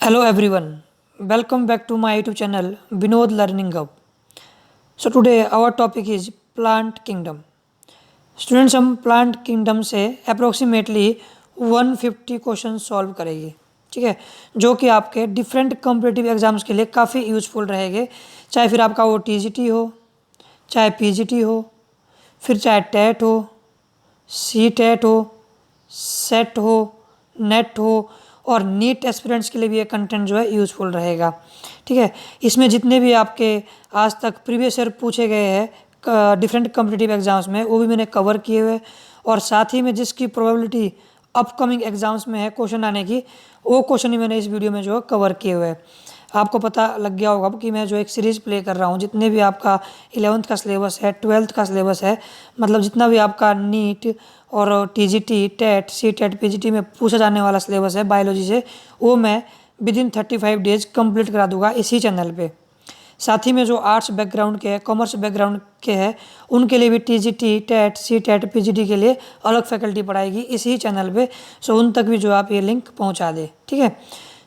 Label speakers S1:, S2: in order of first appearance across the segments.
S1: Hello everyone, welcome back to my YouTube channel Vinod Learning Hub. So today our topic is plant kingdom. Students हम plant kingdom से approximately 150 question solve करेंगे, ठीक है, जो कि आपके डिफरेंट कॉम्पिटिटिव एग्जाम्स के लिए काफ़ी यूजफुल रहेंगे। चाहे फिर आपका वो टीजीटी हो, चाहे पीजीटी हो, फिर चाहे टेट हो, सी टेट हो, सेट हो, नेट हो और नीट एस्पिरेंट्स के लिए भी ये कंटेंट जो है यूज़फुल रहेगा, ठीक है। इसमें जितने भी आपके आज तक प्रीवियस ईयर पूछे गए हैं डिफरेंट कॉम्पिटिटिव एग्जाम्स में वो भी मैंने कवर किए हुए, और साथ ही में जिसकी प्रोबेबिलिटी अपकमिंग एग्जाम्स में है क्वेश्चन आने की, वो क्वेश्चन ही मैंने इस वीडियो में जो है कवर किए हुए हैं। आपको पता लग गया होगा कि मैं जो एक सीरीज़ प्ले कर रहा हूँ, जितने भी आपका 11th का सिलेबस है, 12th का सिलेबस है, मतलब जितना भी आपका नीट और TGT, TET, C TET, PGT में पूछा जाने वाला सिलेबस है बायोलॉजी से, वो मैं विदिन 35 डेज कंप्लीट करा दूंगा इसी चैनल पे। साथ ही में जो आर्ट्स बैकग्राउंड के हैं, कॉमर्स बैकग्राउंड के हैं, उनके लिए भी TGT, TET, C TET, PGT के लिए अलग फैकल्टी पढ़ाएगी इसी चैनल पे। सो उन तक भी जो आप ये लिंक पहुंचा दें, ठीक है।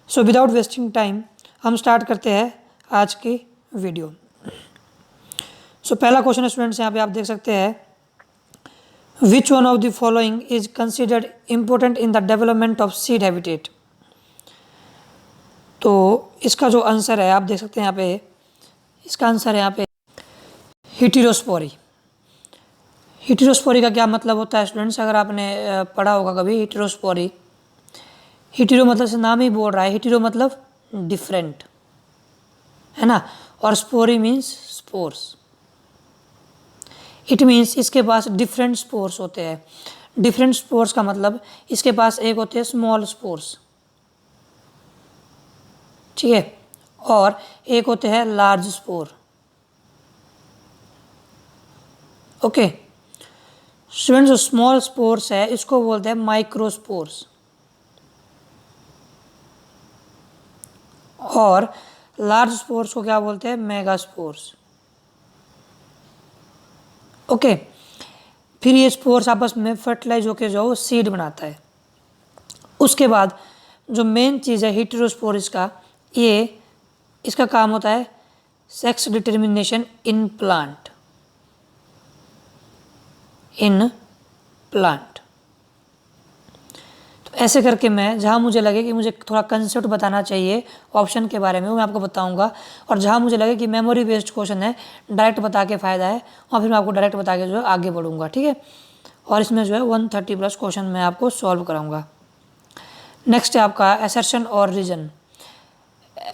S1: सो विदाउट वेस्टिंग टाइम हम स्टार्ट करते हैं आज की वीडियो। सो पहला क्वेश्चन है स्टूडेंट्स, यहाँ पे आप देख सकते हैं, which one of the following is considered important in the development of seed habitat. तो इसका जो आंसर है आप देख सकते हैं यहाँ पे, इसका आंसर है यहाँ पे हिटेरोस्पोरी। हिटेरोस्पोरी का क्या मतलब होता है स्टूडेंट्स, अगर आपने पढ़ा होगा कभी हिटेरोस्पोरी, हिटेरो मतलब से नाम ही बोल रहा है, हिटेरो मतलब डिफरेंट, है ना, और स्पोरी मीन्स स्पोर्स। इट मीन्स इसके पास डिफरेंट स्पोर्स होते हैं। डिफरेंट स्पोर्स का मतलब इसके पास एक होते हैं स्मॉल स्पोर्स, ठीक है, और एक होते हैं लार्ज स्पोर। ओके स्टूडेंट्स, जो स्मॉल स्पोर्स है इसको बोलते हैं माइक्रोस्पोर्स, और लार्ज स्पोर्स को क्या बोलते हैं, मेगास्पोर्स। ओके फिर ये स्पोर्स आपस में फर्टिलाइज होकर जो सीड बनाता है। उसके बाद जो मेन चीज़ है हिटेरोस्पोरिस का, ये इसका काम होता है सेक्स डिटर्मिनेशन इन प्लांट, तो ऐसे करके मैं जहाँ मुझे लगे कि मुझे थोड़ा कंसेप्ट बताना चाहिए ऑप्शन के बारे में वो मैं आपको बताऊंगा, और जहाँ मुझे लगे कि मेमोरी बेस्ड क्वेश्चन है डायरेक्ट बता के फ़ायदा है वहाँ फिर मैं आपको डायरेक्ट बता के जो है आगे बढ़ूंगा, ठीक है। और इसमें जो है 130+ क्वेश्चन मैं आपको सॉल्व कराऊंगा। नेक्स्ट है आपका असर्शन और रीजन।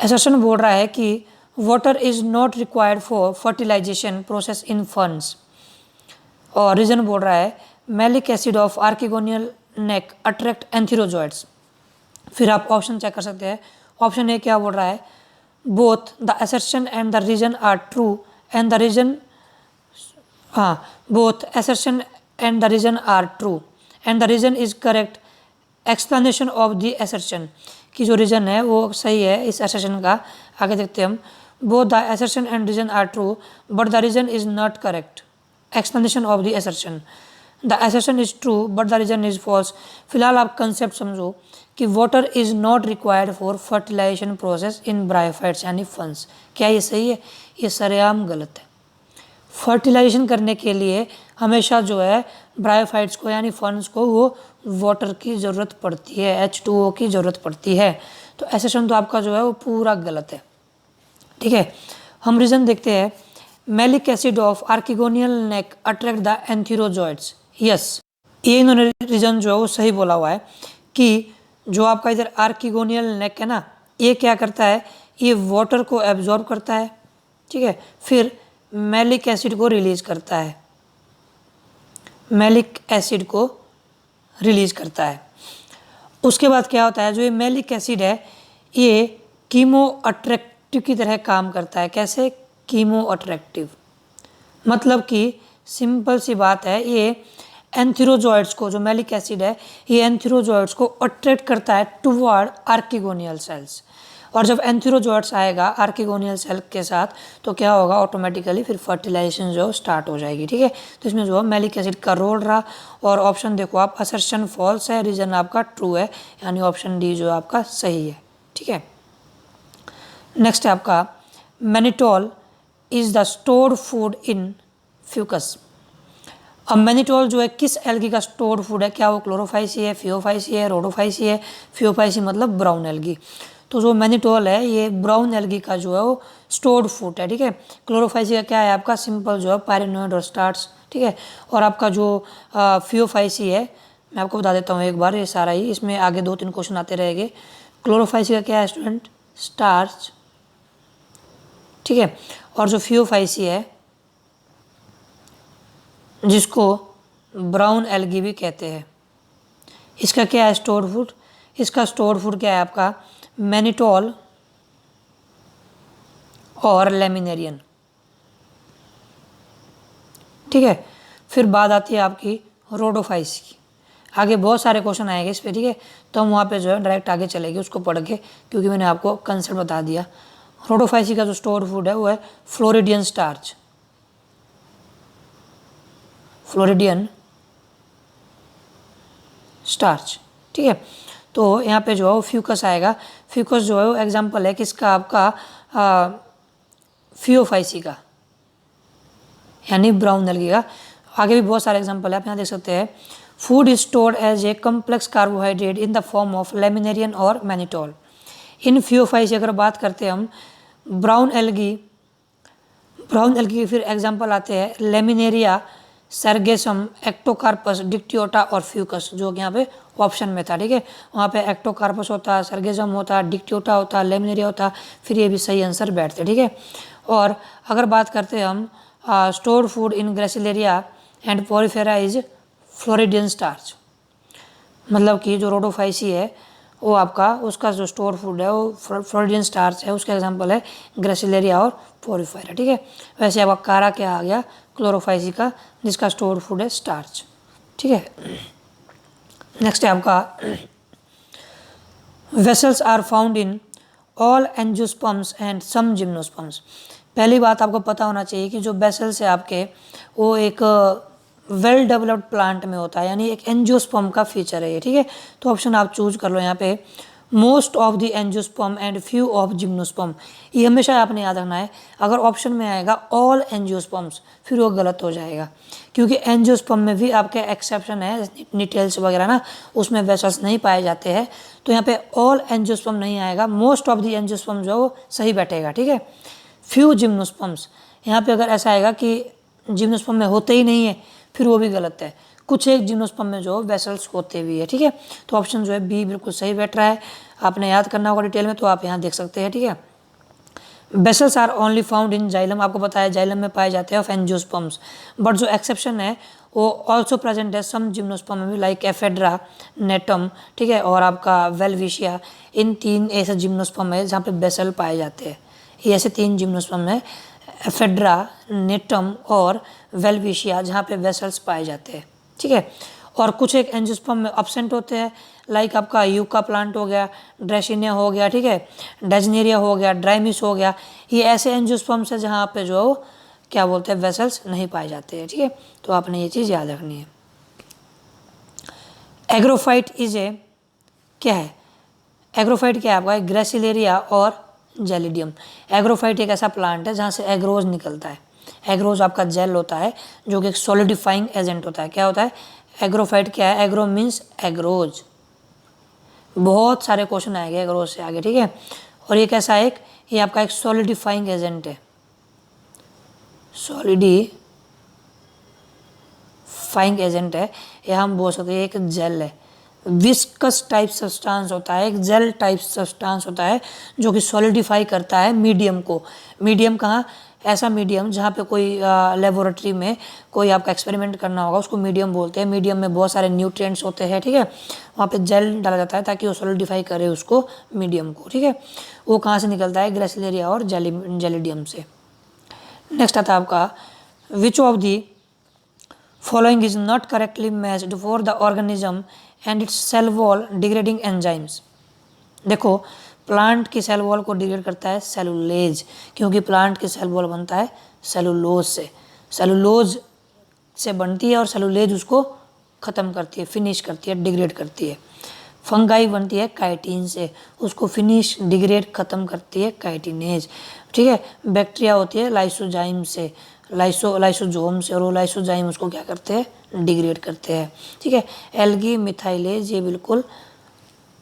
S1: असर्शन बोल रहा है कि water is not required for fertilisation process in ferns, और रीजन बोल रहा है malic acid of archegonial neck attract antherozoids. फिर आप ऑप्शन चेक कर सकते हैं। ऑप्शन ए क्या बोल रहा है, both the assertion and the reason are true and the reason, हाँ, both assertion and the reason are true and the reason is correct explanation of the assertion, कि जो रीजन है वो सही है इस असर्शन का। आगे देखते हैं हम, both the assertion and reason are true but the reason is not correct explanation of the assertion, the assertion is true but the reason is false. फिलहाल आप कंसेप्ट समझो कि water is not required for fertilisation process in bryophytes यानी फंस। क्या ये सही है? ये सरेआम गलत है। फर्टिलाइजेशन करने के लिए हमेशा जो है ब्रायोफाइट्स को यानी फंस को वो वाटर की ज़रूरत पड़ती है, H2O की ज़रूरत पड़ती है। तो असर्शन तो आपका जो है वो पूरा गलत है, ठीक है। हम रीज़न देखते हैं, malic acid of archegonial neck attract the antherozoids. Yes, ये इन्होंने रीजन जो है वो सही बोला हुआ है कि जो आपका इधर आर्किगोनियल नेक है ना, ये क्या करता है, ये वाटर को एब्जॉर्ब करता है, ठीक है, फिर मैलिक एसिड को रिलीज करता है, मैलिक एसिड को रिलीज करता है। उसके बाद क्या होता है, जो ये मैलिक एसिड है ये कीमो अट्रैक्टिव की तरह काम करता है। कैसे? कीमो अट्रैक्टिव मतलब कि सिंपल सी बात है, ये एंथीरोजॉइड्स को, जो मैलिक एसिड है ये एंथीरोजॉइड्स को अट्रैक्ट करता है टुवर्ड आर्किगोनियल सेल्स, और जब एंथीरोजॉइड्स आएगा आर्किगोनियल सेल के साथ तो क्या होगा, ऑटोमेटिकली फिर फर्टिलाइजेशन जो स्टार्ट हो जाएगी, ठीक है। तो इसमें जो है मैलिक एसिड का रोल रहा, और ऑप्शन देखो आप, असर्शन फॉल्स है, रीजन आपका ट्रू है, यानी ऑप्शन डी जो आपका सही है, ठीक है। नेक्स्ट है आपका mannitol is the stored food in Fucus. अब मैनिटोल जो है किस एल्गी का स्टोर्ड फूड है, क्या वो क्लोरोफाइसी है, फियोफाइसी है, रोडोफाइसी है। फियोफाइसी मतलब ब्राउन एल्गी। तो जो मैनिटोल है ये ब्राउन एल्गी का जो है वो स्टोर्ड फूड है, ठीक है। क्लोरोफाइसी का क्या है आपका सिंपल जो है पायरेनोइड और स्टार्च, ठीक है। और आपका जो फियोफाइसी है मैं आपको बता देता हूँ एक बार, ये सारा ही इसमें आगे 2-3 क्वेश्चन आते रहेंगे। क्लोरोफाइसी का क्या है स्टूडेंट, स्टार्च, ठीक है। और जो फियोफाइसी है जिसको ब्राउन एल्गी भी कहते हैं, इसका क्या है स्टोर्ड फूड, इसका स्टोर्ड फूड क्या है आपका मैनिटोल और लेमिनेरियन, ठीक है। फिर बात आती है आपकी रोडोफाइसी की। आगे बहुत सारे क्वेश्चन आएंगे इस पर, ठीक है। तो हम वहाँ पे जो है डायरेक्ट आगे चलेंगे उसको पढ़ के, क्योंकि मैंने आपको कंसेप्ट बता दिया। रोडोफाइसी का जो स्टोर्ड फूड है वो है फ्लोरिडियन स्टार्च, फ्लोरिडियन स्टार्च, ठीक है। तो यहाँ पे जो है वो फ्यूकस आएगा। फ्यूकस जो है वो एग्जाम्पल है किसका आपका फियोफाइसी का, यानी ब्राउन एल्गी का। आगे भी बहुत सारे एग्जाम्पल है, आप यहाँ देख सकते हैं। Food is stored as a complex carbohydrate in the form of laminarin और मैनिटोल। इन फियोफाइसी अगर बात करते हैं हम ब्राउन एल्गी के फिर एग्जाम्पल आते हैं लेमिनेरिया, सर्गेसम, एक्टोकार्पस, डिक्टियोटा और फ्यूकस, जो कि यहाँ पे ऑप्शन में था, ठीक है। वहाँ पे एक्टोकार्पस होता, सर्गेसम होता, डिक्टियोटा होता, लेमिनेरिया होता, फिर ये भी सही आंसर बैठते, ठीक है। और अगर बात करते हैं हम stored food in gracilaria and Porifera is floridean starch, मतलब कि जो रोडोफाइसी है वो आपका उसका जो स्टोर फूड है वो फ्लोरिडियन स्टार्च है, उसका एग्जांपल है ग्रेसिलेरिया और पोरिफेरा, ठीक है। वैसे आपका कारा क्या आ गया क्लोरोफाइसी का, जिसका स्टोर फूड है स्टार्च, ठीक है। नेक्स्ट है आपका vessels are found in all angiosperms and some gymnosperms. पहली बात आपको पता होना चाहिए कि जो वेसल्स है आपके वो एक वेल डेवलप्ड प्लांट में होता है, यानी एक एंजियोस्पर्म का फीचर है ये, ठीक है। तो ऑप्शन आप चूज कर लो यहाँ पे, most of the angiosperm and few of gymnosperm. ये हमेशा आपने याद रखना है। अगर ऑप्शन में आएगा ऑल एंजियोस्पर्म्स फिर वो गलत हो जाएगा, क्योंकि एंजियोस्पर्म में भी आपके एक्सेप्शन है, निटेल्स वगैरह ना, उसमें वेसल्स नहीं पाए जाते हैं। तो यहाँ पे ऑल एंजियोस्पर्म नहीं आएगा, मोस्ट ऑफ द एंजियोस्पर्म जो वो सही बैठेगा, ठीक है। फ्यू जिम्नोस्पर्म्स, यहाँ पे अगर ऐसा आएगा कि जिम्नोस्पर्म में होते ही नहीं है फिर वो भी गलत है। कुछ एक जिम्नोस्पर्म में जो वेसल्स होते भी है, ठीक है। तो ऑप्शन जो है बी बिल्कुल सही बैठ रहा है। आपने याद करना होगा डिटेल में, तो आप यहाँ देख सकते हैं, ठीक है। Vessels are only found in xylem, आपको पता है जाइलम में पाए जाते हैं ऑफ एंजियोस्पर्म्स, बट जो एक्सेप्शन है वो ऑल्सो प्रेजेंट है सम जिम्नोस्पर्म में भी, लाइक एफेड्रा, नेटम, ठीक है, और आपका वेलविशिया। इन 3 ऐसे जिम्नोस्पर्म है जहाँ पे वेसल पाए जाते हैं। ये ऐसे 3 जिम्नोस्पर्म है, एफेड्रा, नेटम और वेलविशिया, जहाँ पे वेसल्स पाए जाते हैं, ठीक है। और कुछ एक एंजियोस्पर्म में एब्सेंट होते हैं, लाइक आपका यूका प्लांट हो गया, ड्रेसिनिया हो गया, ठीक है, डेजनेरिया हो गया, ड्राइमिस हो गया। ये ऐसे एंजियोस्पर्म्स है जहाँ पे जो क्या बोलते हैं वेसल्स नहीं पाए जाते हैं, ठीक है। तो आपने ये चीज़ याद रखनी है। एग्रोफाइट इज ए क्या है, एग्रोफाइट क्या है आपका, ग्रेसिलेरिया और जेलिडियम। एग्रोफाइट एक ऐसा प्लांट है जहाँ से एग्रोज निकलता है। एग्रोज आपका जेल होता है जो कि एक सॉलिडिफाइंग एजेंट होता है। क्या होता है एग्रोफाइट, क्या है एग्रो मीन्स एग्रोज। बहुत सारे क्वेश्चन आएंगे एग्रोज से आगे, ठीक है। और ये कैसा एक, ये आपका एक सॉलिडिफाइंग एजेंट है, सॉलिडिफाइंग एजेंट है, या हम बोल सकते हैं एक जेल है। विस्कस टाइप सब्सटेंस होता है, एक जेल टाइप सब्सटेंस होता है जो कि सॉलिडिफाई करता है मीडियम को। मीडियम कहाँ, ऐसा मीडियम जहाँ पे कोई लेबोरेटरी में कोई आपका एक्सपेरिमेंट करना होगा उसको मीडियम बोलते हैं। मीडियम में बहुत सारे न्यूट्रिएंट्स होते हैं, ठीक है। वहाँ पे जेल डाला जाता है ताकि वो सॉलिडिफाई करे उसको मीडियम को, ठीक है। वो कहाँ से निकलता है, ग्रेसिलेरिया और जेलिडियम से। नेक्स्ट आता है आपका, which of the following is not correctly matched for the organism and its cell wall degrading enzymes. देखो प्लांट की सेल वॉल को डिग्रेड करता है सेलुलेज, क्योंकि प्लांट की सेल वॉल बनता है सेलुलोज से, सेलुलोज से बनती है और सेलुलेज उसको ख़त्म करती है, फिनिश करती है, डिग्रेड करती है। फंगाई बनती है काइटिन से, उसको फिनिश डिग्रेड खत्म करती है काइटिनेज, ठीक है। बैक्टीरिया होती है लाइसोजाइम से, लाइसोजोम से, और वो लाइसोजाइम उसको क्या करते हैं, डिग्रेड करते हैं, ठीक है। एल्गी मिथाइलेज, ये बिल्कुल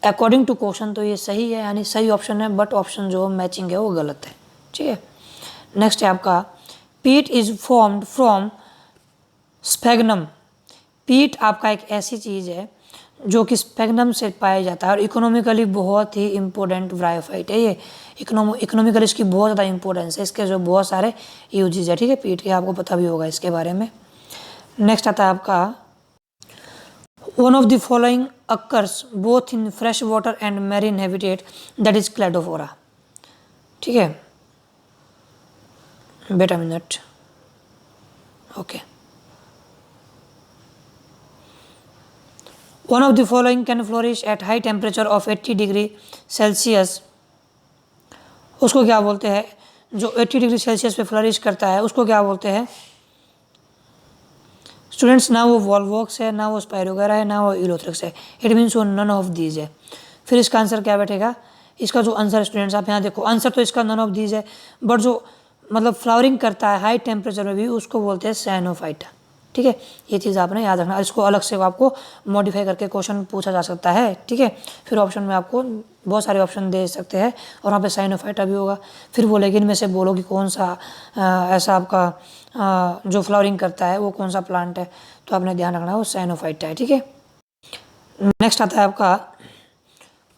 S1: अकॉर्डिंग टू क्वेश्चन तो ये सही है, यानी सही ऑप्शन है, बट ऑप्शन जो मैचिंग है वो गलत है, ठीक है। नेक्स्ट है आपका पीट इज फॉर्म्ड फ्रॉम स्फेगनम। पीट आपका एक ऐसी चीज़ है जो कि स्पेगनम से पाया जाता है और इकोनॉमिकली बहुत ही इम्पोर्टेंट ब्रायोफाइट है ये। इकोनॉमिकली इसकी बहुत ज़्यादा इंपॉर्टेंस है, इसके जो बहुत सारे यूजेज है, ठीक है। पीट के आपको पता भी होगा इसके बारे में। नेक्स्ट आता है आपका one of the following occurs both in fresh water and marine habitat, that is Cladophora, ठीक है। बेटा minute, okay. One of the following can flourish at high temperature of 80 degree Celsius. उसको क्या बोलते हैं, जो 80 डिग्री सेल्सियस पे flourish करता है उसको क्या बोलते हैं स्टूडेंट्स? ना वो वॉलवॉक्स है, ना वो स्पायरोगैरा है, ना वो इलोथ्रिक्स है। इट मीन्स वो नन ऑफ दीज है। फिर इसका आंसर क्या बैठेगा? इसका जो आंसर स्टूडेंट्स आप यहाँ देखो, आंसर तो इसका नन ऑफ दीज है, बट जो मतलब फ्लावरिंग करता है हाई टेम्परेचर में भी उसको बोलते हैं सैनोफाइटा, ठीक है। ये चीज़ आपने याद रखना, इसको अलग से आपको मॉडिफाई करके क्वेश्चन पूछा जा सकता है, ठीक है। फिर ऑप्शन में आपको बहुत सारे ऑप्शन दे सकते हैं और वहाँ पे साइनोफाइटा भी होगा। फिर बोलेगी इनमें से बोलो कि कौन सा ऐसा आपका जो फ्लावरिंग करता है वो कौन सा प्लांट है, तो आपने ध्यान रखना वो साइनोफाइटा है, ठीक है। नेक्स्ट आता है आपका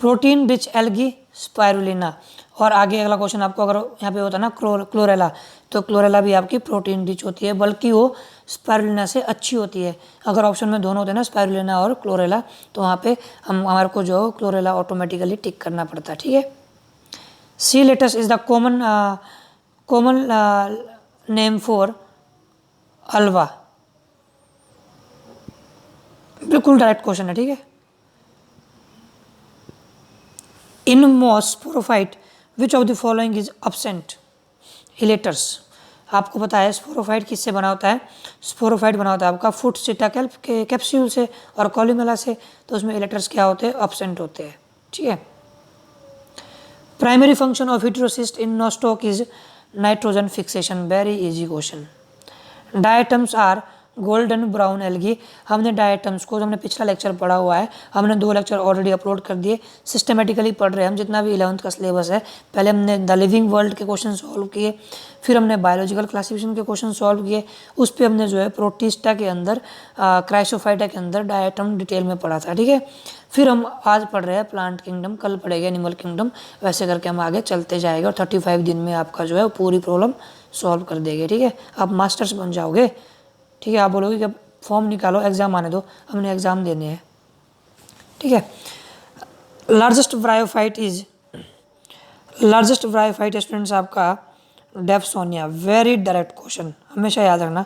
S1: प्रोटीन रिच एल्गी स्पायरुलिना। और आगे अगला क्वेश्चन आपको अगर यहाँ पे होता है ना क्लोरेला, तो क्लोरेला भी आपकी प्रोटीन रिच होती है, बल्कि वो स्पायरुलिना से अच्छी होती है। अगर ऑप्शन में दोनों होते हैं ना स्पायरुलिना और क्लोरेला, तो वहाँ पे हमारे को जो क्लोरेला ऑटोमेटिकली टिक करना पड़ता है, ठीक है। Sea lettuce is the common name for Ulva. बिल्कुल डायरेक्ट क्वेश्चन है, ठीक है। In most sporophyte which of the following is absent? Elaters. आपको पता है स्पोरोफाइट किससे बना होता है? स्पोरोफाइट बना होता है आपका फुट सिटाकेल्प के कैप्सूल से और कॉलीमेला से, तो उसमें इलेटर्स क्या होते हैं? absent होते हैं, ठीक है। Primary function of heterocyst in Nostoc is nitrogen fixation. Very easy question. Diatoms are golden brown algae. हमने डायटम्स को, हमने पिछला लेक्चर पढ़ा हुआ है, हमने 2 लेक्चर ऑलरेडी अपलोड कर दिए, सिस्टमेटिकली पढ़ रहे हैं हम जितना भी 11th का सिलेबस है। पहले हमने द लिविंग वर्ल्ड के क्वेश्चन सॉल्व किए, फिर हमने बायोलॉजिकल क्लासिफिकेशन के क्वेश्चन सॉल्व किए, उस पर हमने जो है प्रोटिस्टा के अंदर क्राइसोफाइटा के अंदर डायटम डिटेल में पढ़ा था, ठीक है। फिर हम आज पढ़ रहे हैं प्लांट किंगडम, कल पढ़ेगा एनिमल किंगडम, वैसे करके हम आगे चलते जाएंगे और 35 दिन में आपका जो है पूरी प्रॉब्लम सॉल्व कर देंगे, ठीक है। आप मास्टर्स बन जाओगे, ठीक है। आप बोलोगे कि फॉर्म निकालो, एग्जाम आने दो, हमने एग्जाम देने हैं, ठीक है। लार्जेस्ट ब्रायोफाइट स्टूडेंट्स आपका डेप्सोनिया। वेरी डायरेक्ट क्वेश्चन, हमेशा याद रखना।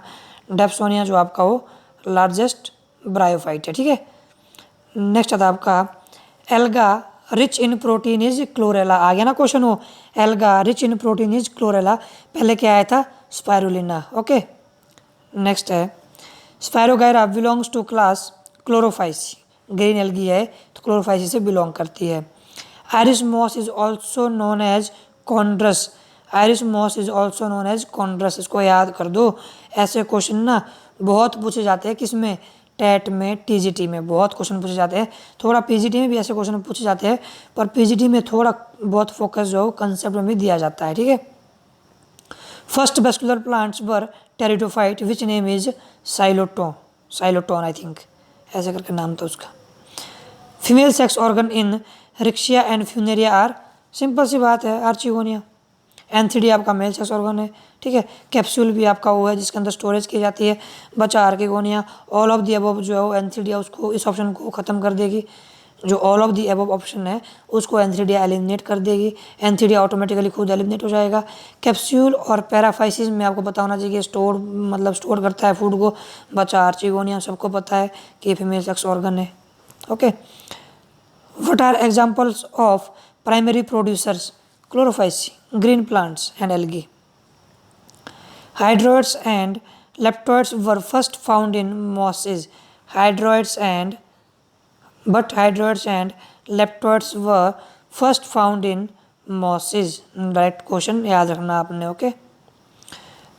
S1: डेप्सोनिया जो आपका वो लार्जेस्ट ब्रायोफाइट है, ठीक है। नेक्स्ट आता है आपका alga rich in protein is Chlorella. आ गया ना क्वेश्चन वो, alga rich in protein is Chlorella. पहले क्या आया था? Spirulina, okay. नेक्स्ट है Spirogyra belongs to class Chlorophyceae. Green algae है तो क्लोरोफाइसी से बिलोंग करती है। Irish moss is also known as Chondrus. Irish moss is also known as Chondrus. इसको याद कर दो, ऐसे क्वेश्चन ना बहुत पूछे जाते हैं। किसमें? टेट में, टीजीटी में बहुत क्वेश्चन पूछे जाते हैं। थोड़ा पीजीटी में भी ऐसे क्वेश्चन पूछे जाते हैं, पर पीजीटी में थोड़ा बहुत फोकस जो कंसेप्ट में भी दिया जाता है, ठीक है। First vascular plants were pteridophyte which name is Psilotum I think, ऐसे करके नाम था उसका। Female sex organ in Riccia and Funaria are, simple सी बात है, आर्चिगोनिया। एंथीडी आपका मेल सेक्स ऑर्गन है, ठीक है। कैप्सूल भी आपका वो है जिसके अंदर स्टोरेज की जाती है, बचा archegonia. All of the above जो है वो एंथीडिया, उसको इस ऑप्शन को ख़त्म कर देगी। जो all of the above option है उसको एंथीडिया एलिमिनेट कर देगी, एंथीडिया ऑटोमेटिकली खुद एलिमिनेट हो जाएगा। कैप्सूल और पैराफाइसिस में आपको पता होना चाहिए स्टोर करता है फूड को। बचा आर्चिगोनिया, सबको पता है कि फीमेल सेक्स ऑर्गन है, okay. What are examples of primary producers? Chlorophyceae, green plants and algae. Hydroids and leptoids were first found in mosses. Hydroids and but hydroids and leptoids were first found in mosses. Direct question याद रखना आपने। Okay,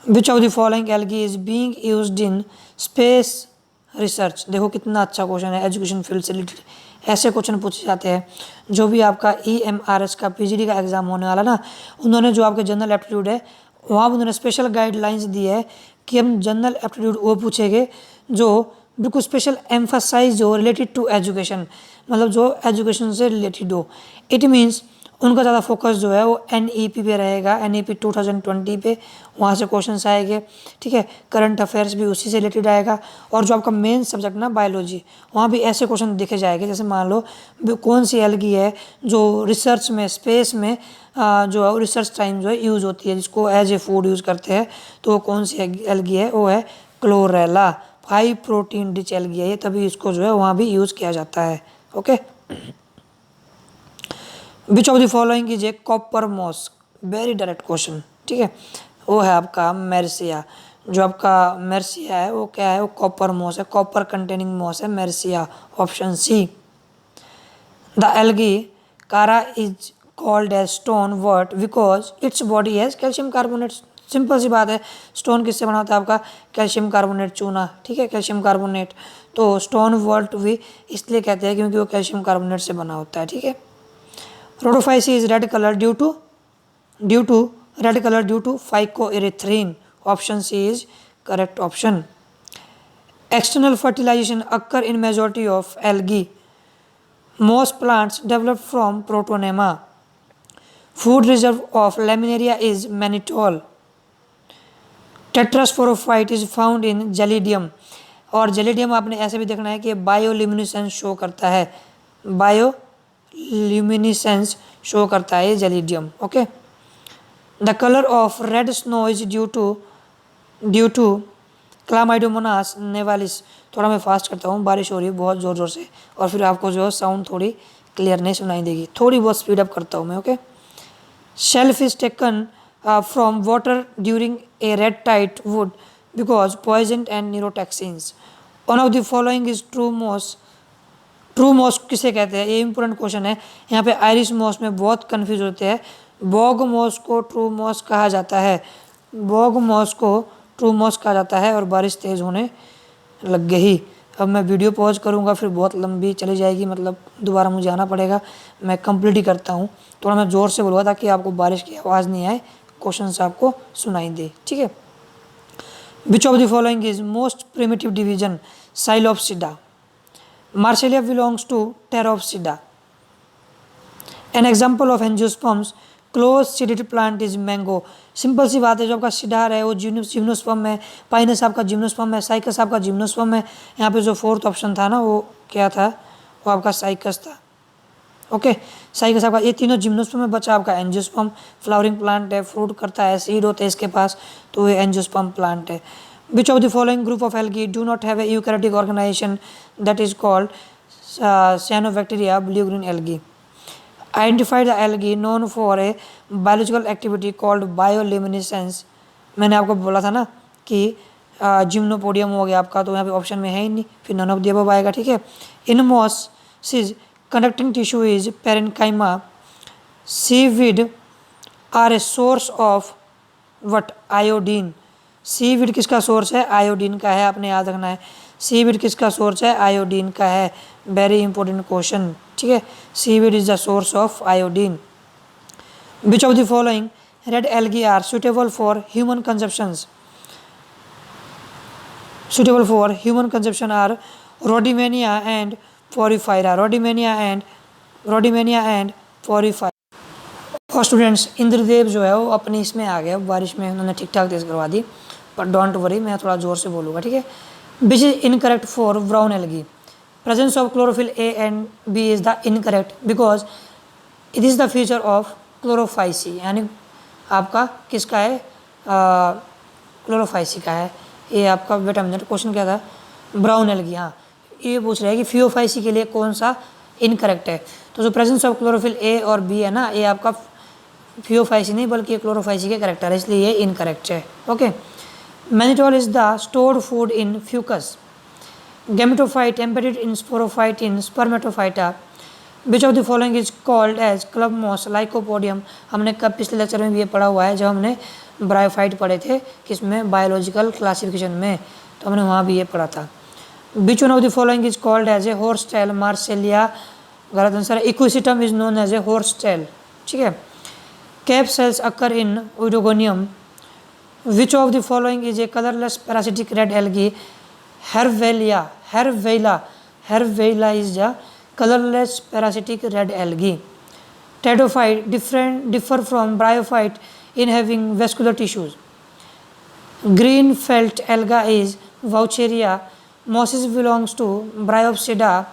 S1: which of the following algae is being used in space research. देखो कितना अच्छा question है, education field से related ऐसे question पूछे जाते हैं। जो भी आपका EMRS का PGD का एग्जाम होने वाला ना, उन्होंने जो आपके जनरल एप्टीट्यूड है वहाँ पर उन्होंने स्पेशल गाइडलाइंस दी है कि हम जनरल एप्टीट्यूड वो पूछेंगे जो बिल्कुल स्पेशल एम्फासाइज हो रिलेटेड टू एजुकेशन, मतलब जो एजुकेशन से रिलेटेड हो। इट मीन्स उनका ज़्यादा फोकस जो है वो NEP पे रहेगा, NEP 2020 पे, वहाँ से क्वेश्चंस आएंगे। ठीक है, करंट अफेयर्स भी उसी से रिलेटेड आएगा। और जो आपका मेन सब्जेक्ट ना बायोलॉजी, वहाँ भी ऐसे क्वेश्चन देखे जाएंगे। जैसे मान लो कौन सी एल्गी है जो रिसर्च में, स्पेस में जो रिसर्च टाइम जो है यूज़ होती है, जिसको एज ए फूड यूज़ करते हैं, तो वो कौन सी एल्गी है, वो है chlorella. High protein rich algae है ये, तभी इसको जो है वहाँ भी यूज़ किया जाता है। Okay, which of the following is a copper moss. Very direct question. ठीक है, वो है आपका मेर्सिया। जो आपका मेर्सिया है वो क्या है, वो कॉपर मॉस है, कॉपर कंटेनिंग मॉस है मेर्सिया। Option C. The algae Chara is called as stonewort because its body has calcium carbonate. Simple सी बात है, स्टोन किससे बना होता है आपका, कैल्शियम कार्बोनेट चूना। ठीक है, कैल्शियम कार्बोनेट, तो स्टोन वर्ट भी इसलिए कहते हैं क्योंकि वो कैल्शियम कार्बोनेट से बना होता है। ठीक है, Rhodophysi is red color due to phycoerythrin. Option C is correct option. External fertilization occur in majority of algae. Most plants develop from protonema. Food reserve of laminaria is mannitol. Tetrasporophyte is found in Gelidium. और gelidium आपने ऐसे भी देखना है कि bioluminescence show करता है, bioluminescence show करता है Gelidium. Okay, the colour of red snow is due to Chlamydomonas nivalis. थोड़ा मैं फास्ट करता हूँ, बारिश हो रही है बहुत ज़ोर ज़ोर से, और फिर आपको जो है साउंड थोड़ी क्लियर नहीं सुनाई देगी, थोड़ी बहुत स्पीड अप करता हूँ मैं। Okay, shelf is taken from water during a red tide would because poison and neurotoxins. One of the following is true moss. True moss किसे कहते हैं, ये इंपॉर्टेंट क्वेश्चन है। यहाँ पे आयरिश मॉस में बहुत कंफ्यूज होते हैं। बॉग मॉस को ट्रू मॉस कहा जाता है, बॉग मॉस को ट्रू मॉस कहा जाता है। और बारिश तेज़ होने लग गई। अब मैं वीडियो पॉज करूँगा फिर बहुत लंबी चली जाएगी, मतलब दोबारा मुझे आना पड़ेगा। मैं कंप्लीट ही करता हूँ, थोड़ा मैं ज़ोर से बोलूँगा ताकि आपको बारिश की आवाज़ नहीं आए, क्वेश्चन आपको सुनाई दे। ठीक है, which of the following is most primitive division, Psilopsida. Marsillia belongs to Pteropsida. An example of angiosperms close seeded plant is mango. Simple सी बात है, जो आपका सिडार है वो जिम्नोस्पर्म है, पाइनस आपका जिम्नोस्पर्म है, साइकस आपका जिम्नोस्पर्म है। यहाँ पे जो फोर्थ ऑप्शन था ना वो क्या था, वो आपका साइकस था। ओके, साइकस आपका, ये तीनों जिम्नोस्पर्म में बचा आपका एंजियोस्पर्म। फ्लावरिंग प्लांट है, फ्रूट करता है, सीड होते हैं इसके पास, तो ये एंजियोस्पर्म प्लांट है। Which of the following group of algae do not have a eukaryotic organization that is called cyanobacteria, blue-green algae? Identify the algae known for a biological activity called bioluminescence. मैंने आपको बोला था ना कि जिम्नोपोडियम हो गया आपका, तो यहाँ पे ऑप्शन में है ही नहीं, फिर नन ऑफ द अबव आएगा। ठीक है, इन mosses conducting tissue is parenchyma. Seaweed are a source of what? Iodine. Seaweed किसका सोर्स है, आयोडीन का है, आपने याद रखना है। सीवीड किसका सोर्स है, आयोडीन का है। Very important question. ठीक है, seaweed is the source of iodine. Which of the following red algae are suitable for human consumptions. Suitable for human consumption are Rhodymenia and Porphyra. Rhodymenia and Porphyra. और students, Indradev जो है वो अपनी इसमें आ गया, बारिश में उन्होंने ठीक ठाक तेज करवा दी, पर डोंट वरी, मैं थोड़ा ज़ोर से बोलूँगा। ठीक है, which is incorrect for brown algae. Presence of chlorophyll A and B is the incorrect because it is the feature of chlorophyceae. यानी आपका किसका है, क्लोरोफाइसी का है। ये आपका बेटा मिनट क्वेश्चन क्या था, ब्राउन एल्गी। हाँ, ये पूछ रहा है कि फियोफाइसी के लिए कौन सा इनकरेक्ट है। तो जो प्रेजेंस ऑफ क्लोरोफिल ए और बी है ना, ये आपका फियोफाइसी नहीं बल्कि क्लोरोफाइसी के करेक्टर है, इसलिए ये इनकरेक्ट है। Okay, mannitol is the stored food in Fucus gametophyte embedded in sporophyte in spermatophyta. Which of the following is called as club moss lycopodium? हमने कब पिछले लेक्चर में भी ये पढ़ा हुआ है, जब हमने ब्रायोफाइट पढ़े थे किसमें, बायोलॉजिकल क्लासिफिकेशन में, तो हमने वहाँ भी ये पढ़ा था. Which one of the following is called as a horse tail Marcellia? गलत आंसर है. Equisetum is known as a horse tail. ठीक है. Cap cells occur in Oedogonium. Which of the following is a colorless parasitic red algae? Hervelia is the colorless parasitic red algae. Pteridophyte differ from bryophyte in having vascular tissues. Green felt alga is Vaucheria. Mosses belongs to Bryopsida.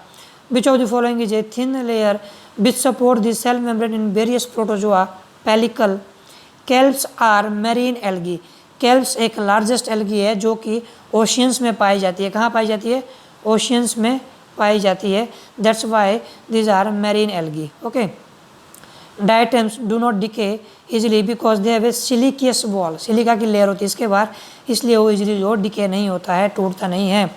S1: Which of the following is a thin layer which support the cell membrane in various protozoa? Pellicle. Kelps are marine algae. Kelps एक largest algae है जो कि oceans में पाई जाती है. कहाँ पाई जाती है? ओशियंस में पाई जाती है. That's why these are marine algae. Okay. Diatoms do not decay easily because they have a siliceous wall. Silica की लेयर होती है इसके बाहर, इसलिए वो इजिली जो डिके नहीं होता है, टूटता नहीं है.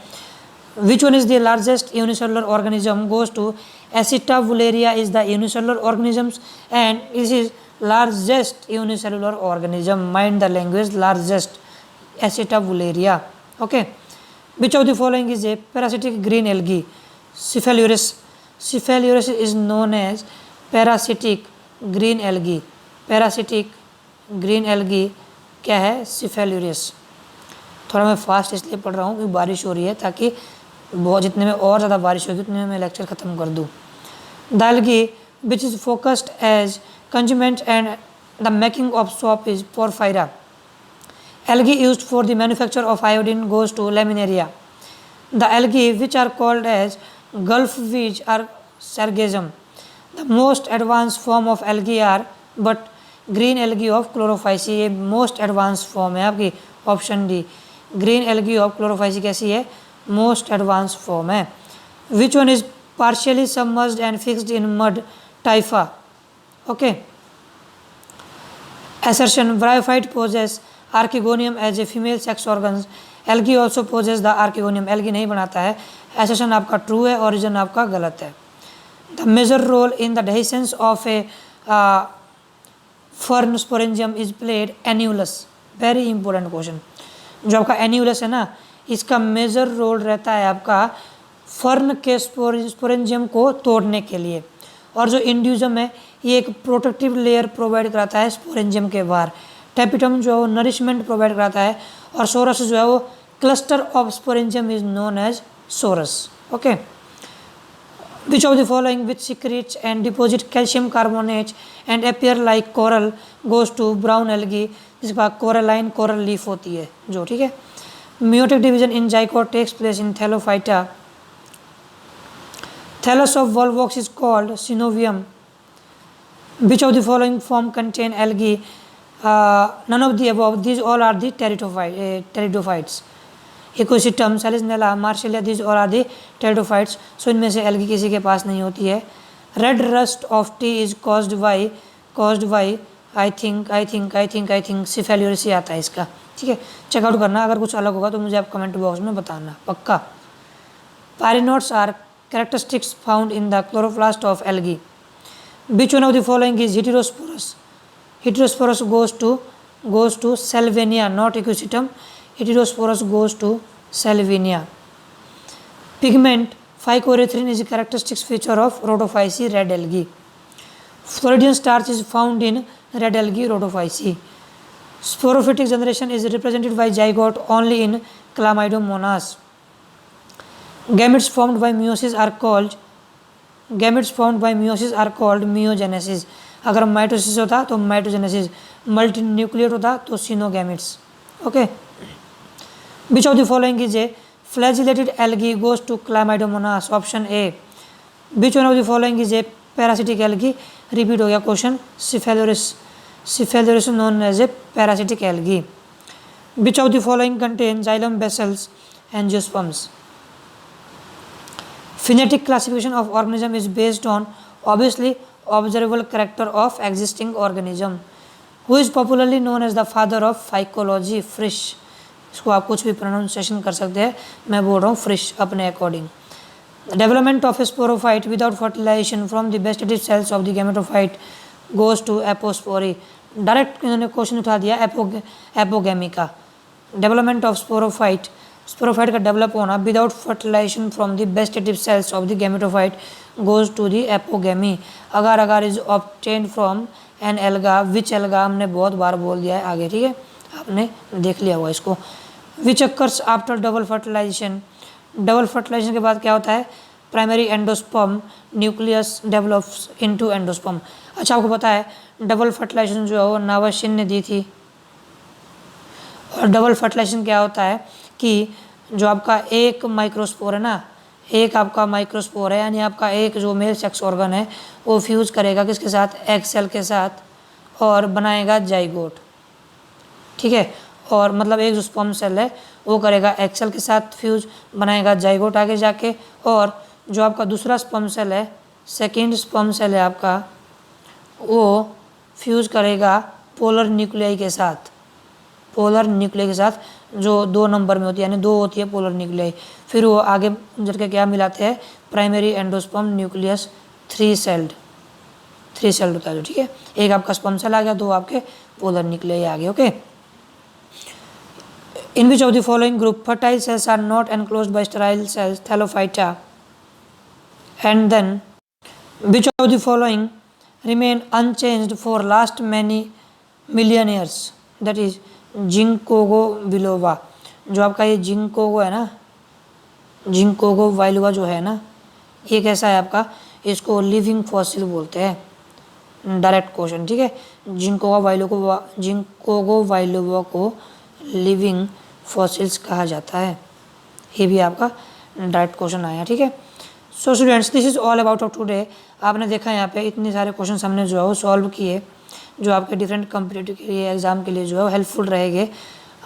S1: Which one is the largest unicellular organism? Goes to Acetabularia is the unicellular organisms and this is largest unicellular organism. Mind the language, largest Acetabularia. Okay. Which of the following is a parasitic green algae? Cephalourus. Cephalourus is known as parasitic green algae. Parasitic green algae क्या है? Cephalourus. थोड़ा मैं fast इसलिए पढ़ रहा हूँ क्योंकि बारिश हो रही है, ताकि बहुत जितने में और ज़्यादा बारिश होगी उतने में मैं लेक्चर ख़त्म कर दूँ. The algae which is focused as conjugate and the making of soap is Porphyra. Algae used for the manufacture of iodine goes to Laminaria. The algae which are called as Gulf weeds are Sargassum. The most advanced form of algae are but green algae of Chlorophyceae. ये most advanced form है आपकी, option D. Green algae of Chlorophyceae कैसी है? Most advanced form है. Which one is partially submerged and fixed in mud? Typha. Okay. Assertion: Bryophyte possess archegonium as a female sex organs. Algae also possess the archegonium. Algae नहीं बनाता है. Assertion आपका true है, origin आपका गलत है. The major role in the dehiscence of a fern sporangium is played annulus. Very important question. जो आपका annulus है ना, इसका मेजर रोल रहता है आपका फर्न के स्पोरेंजियम को तोड़ने के लिए. और जो इंड्यूजम है ये एक प्रोटेक्टिव लेयर प्रोवाइड कराता है स्पोरेंजियम के बाहर. टेपिटम जो है वो नरिशमेंट प्रोवाइड कराता है, और सोरस जो है वो cluster of sporangium is known as sorus. Okay. Which of the following which secretes and deposit calcium carbonate and appear like coral goes to brown algae, जिसके बाद कोरलाइन कोरल लीफ होती है जो. ठीक है. Meiotic division in zygote takes place in thallophyta. Thallus of volvox is called synovium. Which of the following form contain algae? None of the above. These all are the pteridophytes. Equisetum, Salisnella, Marcellia, these all are the pteridophytes. So इनमें से algae किसी के पास नहीं होती है. Red rust of tea is caused by I think Cephalourus ही आता है इसका. ठीक है. चेकआउट करना, अगर कुछ अलग होगा तो मुझे आप कमेंट बॉक्स में बताना पक्का. Pyrenoids are characteristics found in the chloroplast of algae. Which one of the following is heterosporous? Heterosporous goes to Salvinia, not Equisetum. Heterosporous goes to Salvinia. Pigment phycoerythrin is a characteristic feature of Rhodophyceae red algae. Floridian starch is found in red algae Rhodophyceae. Sporophytic generation is represented by zygote only in Chlamydomonas. Gametes formed by meiosis are called meiogenesis. अगर mitosis होता तो माइटोजेनेसिस, मल्टीन्यूक्लिएट होता तो सिनोगैमेट्स. Okay. Which of the following is a flagellated algae goes to Chlamydomonas? Option A. Which one of the following is a parasitic algae? Repeat हो गया question. Cephalourus known as a parasitic algae. Which of the following contain xylem basals angiosperms? Phenetic classification of organism is based on obviously observable character of existing organism. Who is popularly known as the father of phycology? Frisch. इसको आप कुछ भी pronunciation कर सकते हैं, मैं बोल रहा हूँ फ्रिश अपने according. Development of sporophyte without fertilisation from the vegetative cells of the gametophyte goes to apospory. Direct इन्होंने क्वेश्चन उठा दिया एपोगेमी का। डेवलपमेंट ऑफ स्पोरोफाइट, स्पोरोफाइट का डेवलप होना without fertilisation from the vegetative cells of the gametophyte goes to the apogamy. Agar agar is obtained from an alga, which alga हमने बहुत बार बोल दिया है आगे, ठीक है, आपने देख लिया हुआ इसको। Which occurs after double fertilisation, double fertilisation के बाद क्या होता है, primary endosperm nucleus develops into endosperm. अच्छा आपको पता है डबल फर्टिलाइजेशन जो है वो नावाशिन ने दी थी। और डबल फर्टिलाइजेशन क्या होता है कि जो आपका एक माइक्रोस्पोर है ना, एक आपका माइक्रोस्पोर है, यानी आपका एक जो मेल सेक्स ऑर्गन है वो फ्यूज़ करेगा किसके साथ, एग सेल के साथ, और बनाएगा जाइगोट, ठीक है। और मतलब एक जो स्पर्म सेल है वो करेगा एग सेल के साथ फ्यूज, बनाएगा जाइगोट आगे जाके, और जो आपका दूसरा स्पर्म सेल है, सेकेंड स्पर्म सेल है आपका, वो फ्यूज करेगा पोलर न्यूक्लियाई के साथ, पोलर न्यूक्लियाई के साथ जो 2 नंबर में होती है, यानी 2 होती है पोलर न्यूक्लियाई। फिर वो आगे चल के क्या मिलाते हैं, प्राइमरी एंडोस्पर्म न्यूक्लियस 3 सेल्ड होता है जो, ठीक है। एक आपका स्पर्म सेल आ गया, 2 आपके पोलर न्यूक्लियाई आ गए, okay. In which of the following group fertile cells are not enclosed by sterile cells, thallophyta? And then which of the following remain unchanged for last many million years? That is जिंकोगो Belova. जो आपका ये जिंकोगो है ना, जिंकोगो वाइलोवा जो है ना, ये कैसा है आपका, इसको लिविंग फॉसिल बोलते हैं। डायरेक्ट क्वेश्चन, ठीक है। जिंकोगो वाइलोवा को लिविंग फॉसिल्स कहा जाता है, ये भी आपका डायरेक्ट क्वेश्चन आया, ठीक है। So students, this is all about of today. आपने देखा यहाँ पे इतने सारे क्वेश्चन हमने जो है वो सॉल्व किए, जो आपके डिफरेंट कॉम्पिटिटिव के लिए एग्जाम के लिए जो है हेल्पफुल रहेंगे।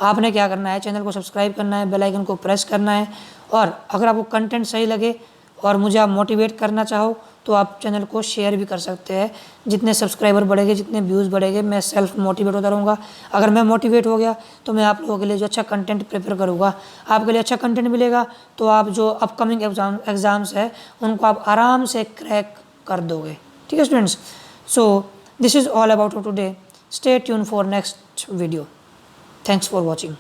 S1: आपने क्या करना है, चैनल को सब्सक्राइब करना है, बेल आइकन को प्रेस करना है, और अगर आपको कंटेंट सही लगे और मुझे आप मोटिवेट करना चाहो तो आप चैनल को शेयर भी कर सकते हैं। जितने सब्सक्राइबर बढ़ेंगे, जितने व्यूज़ बढ़ेंगे, मैं सेल्फ मोटिवेट होता रहूँगा। अगर मैं मोटिवेट हो गया तो मैं आप लोगों के लिए जो अच्छा कंटेंट प्रिपेयर करूँगा, आपके लिए अच्छा कंटेंट मिलेगा, तो आप जो अपकमिंग एग्ज़ाम्स है उनको आप आराम से क्रैक कर दोगे, ठीक है students. So this is all about today. Stay tune for next video. Thanks for watching.